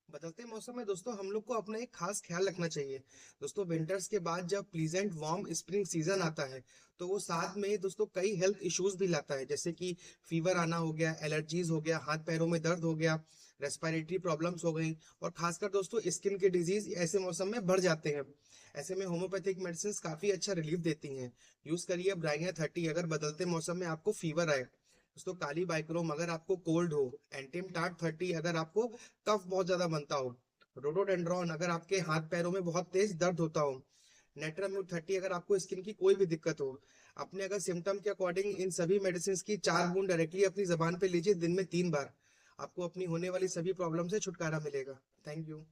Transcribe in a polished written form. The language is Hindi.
बदलते मौसम में दोस्तों हम लोग को अपना एक खास ख्याल रखना चाहिए। दोस्तों विंटर्स के बाद जब प्लीजेंट वार्म स्प्रिंग सीजन आता है तो वो साथ में दोस्तों कई हेल्थ इश्यूज भी लाता है, जैसे कि फीवर आना हो गया, एलर्जीज हो गया, हाथ पैरों में दर्द हो गया, रेस्पिरेटरी प्रॉब्लम्स हो गई, और खासकर दोस्तों स्किन के डिजीज ऐसे मौसम में बढ़ जाते हैं। ऐसे में होम्योपैथिक मेडिसिन काफी अच्छा रिलीफ देती हैं। यूज करिए ब्राइनिया 30 अगर बदलते मौसम में आपको फीवर आए। दोस्तों काली बाइक्रोम अगर आपको कोल्ड हो, एंटिम टार्ट 30 अगर आपको कफ बहुत ज्यादा बनता हो, रोडोडेंड्रॉन अगर आपके हाथ पैरों में बहुत तेज दर्द होता हो, नेट्राम्यूट 30 अगर आपको स्किन की कोई भी दिक्कत हो। अपने अगर सिम्टम के अकॉर्डिंग इन सभी मेडिसिन की 4 बूंद डायरेक्टली अपनी जबान पे लीजिए दिन में 3 बार। आपको अपनी होने वाली सभी प्रॉब्लम से छुटकारा मिलेगा। Thank you.